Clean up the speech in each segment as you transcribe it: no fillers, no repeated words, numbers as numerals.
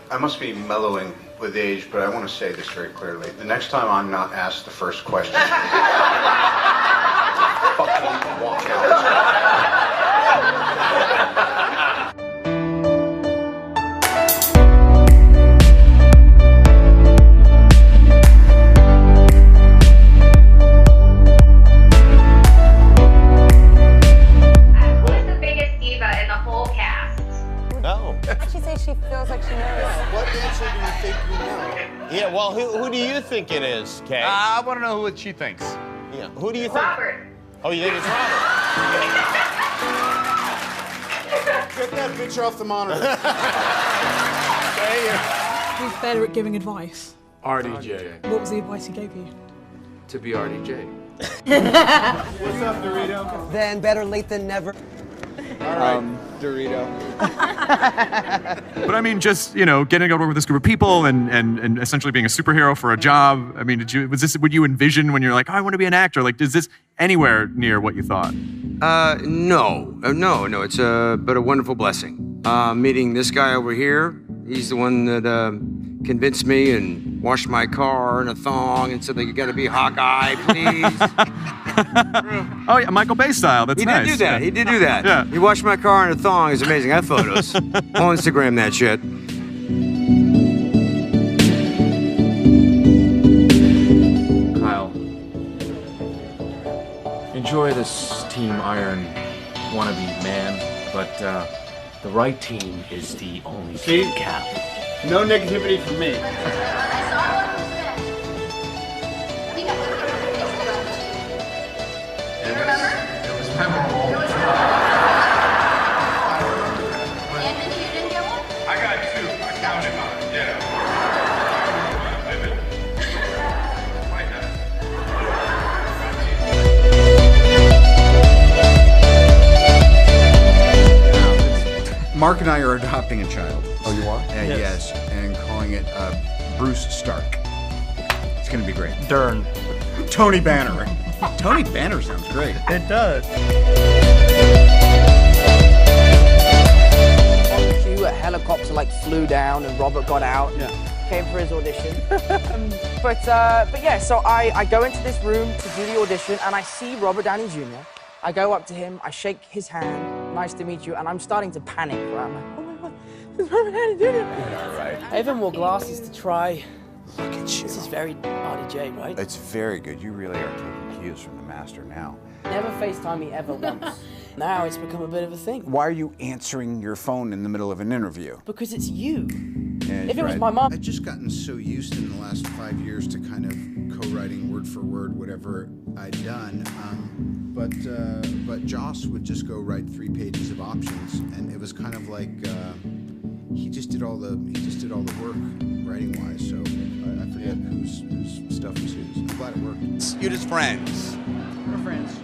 I must be mellowing with age, but I want to say this very clearly. The next time I'm not asked the first question, fucking walk out. She feels like she knows. What answer do you think you know? Yeah, well, who do you think it is, Kay? I want to know what she thinks. Yeah, who do you think? Robert. Oh, you think it's Robert? Get that bitch off the monitor. Who's better at giving advice? RDJ. What was the advice he gave you? To be RDJ. What's up, Dorito? Then better late than never. All right, Dorito. But I mean, just, you know, getting to work with this group of people and essentially being a superhero for a job. I mean, would you envision when you're like, oh, I want to be an actor? Like, is this anywhere near what you thought? No. It's but a wonderful blessing. Meeting this guy over here, he's the one that convinced me and washed my car in a thong and said that you got to be Hawkeye, please. Oh yeah, Michael Bay style. That's nice. He did do that. Yeah. He did do that. Yeah. He washed my car in a thong. It's amazing. I have photos. I'll Instagram that shit. Kyle, enjoy this Team Iron wannabe man, but the right team is the only team, Cap. No negativity from me. Mark and I are adopting a child. Oh, you are? Yes, and calling it Bruce Stark. It's going to be great. Dern. Tony Banner. Tony Banner sounds great. It does. A helicopter flew down and Robert got out and came for his audition. but yeah, so I go into this room to do the audition and I see Robert Downey Jr. I go up to him, I shake his hand, nice to meet you, and I'm starting to panic. Right? I'm like, oh my God, it's Robert Downey Jr. Yeah, right. I even wore glasses to try. Look at you. This is very RDJ, right? It's very good. You really are taking cues from the master now. Never FaceTime me ever once. Now it's become a bit of a thing. Why are you answering your phone in the middle of an interview? Because it's you. Yeah, if it was my mom. I've just gotten so used in the last 5 years to kind of co-writing word for word whatever I'd done. But Joss would just go write 3 pages of options, and it was kind of like he just did all the work writing wise. So I forget whose stuff was whose. I'm glad it worked. You're just friends. We're friends.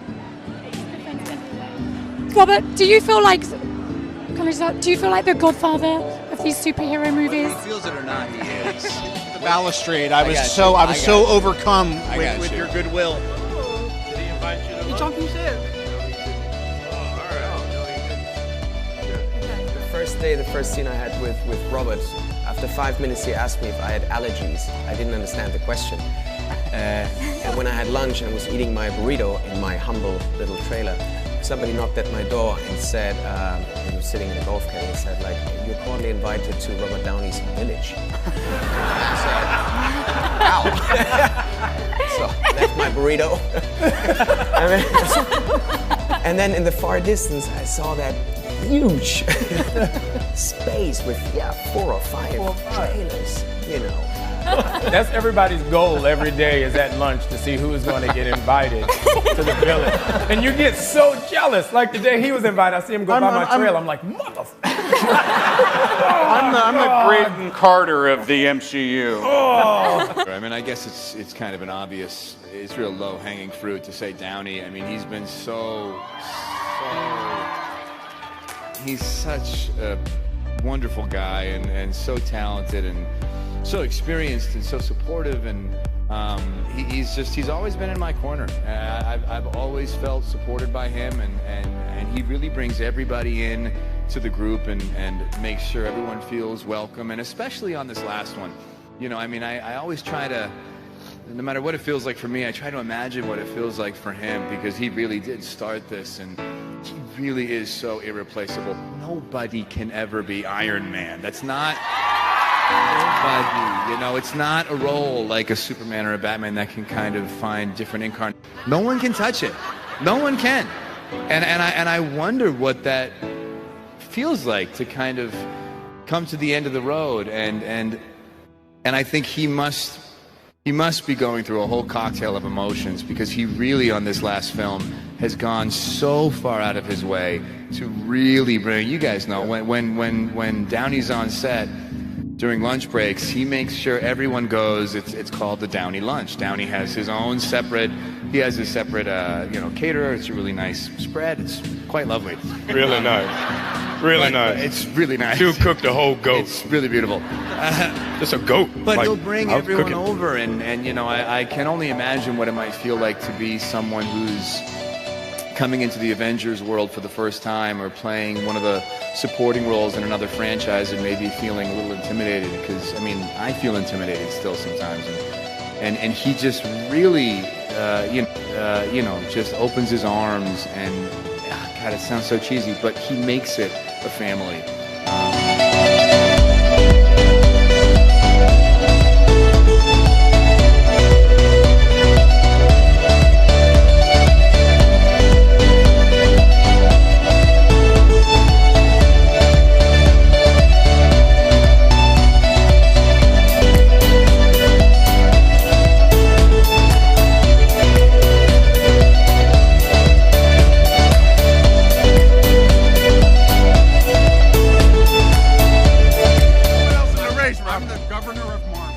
Robert, do you feel like the godfather of these superhero movies? Whether he feels it or not, he is. The balustrade. I was got so you. overcome I got with you. your goodwill. Did he invite you to You jumping ship? The first scene I had with Robert, after 5 minutes he asked me if I had allergies. I didn't understand the question. And when I had lunch and was eating my burrito in my humble little trailer, somebody knocked at my door and said, he was sitting in a golf cart and said, like, you're cordially invited to Robert Downey's village. I said, wow. So I left my burrito. And then in the far distance, I saw that huge space with 4 or 5 trailers, you know. That's everybody's goal every day is at lunch to see who's going to get invited to the village. And you get so jealous. Like the day he was invited, I see him go by my trail. I'm like, motherfucker. I'm the Graydon Carter of the MCU. Oh. I mean, I guess it's kind of an obvious, it's real low-hanging fruit to say Downey. I mean, he's been he's such a wonderful guy and so talented and so experienced and so supportive, and he's always been in my corner. I've always felt supported by him, and he really brings everybody in to the group and make sure everyone feels welcome, and especially on this last one. You know, I mean, I always try to, no matter what it feels like for me, I try to imagine what it feels like for him, because he really did start this, and he really is so irreplaceable. Nobody can ever be Iron Man. That's not nobody. You know, it's not a role like a Superman or a Batman that can kind of find different incarnations. No one can touch it. No one can. And I wonder what that feels like, to kind of come to the end of the road, and I think he must be going through a whole cocktail of emotions, because he really, on this last film, has gone so far out of his way to really bring, you guys know, when Downey's on set during lunch breaks, he makes sure everyone goes. It's called the Downey lunch. Downey has his own separate, caterer. It's a really nice spread. It's quite lovely. Really nice. Really nice. It's really nice. He'll cook the whole goat. It's really beautiful. Just a goat. But like, he'll bring everyone over, and you know, I can only imagine what it might feel like to be someone who's coming into the Avengers world for the first time, or playing one of the supporting roles in another franchise, and maybe feeling a little intimidated, because, I mean, I feel intimidated still sometimes. And he just really, just opens his arms, and, God, it sounds so cheesy, but he makes it a family. I'm the governor of Mars.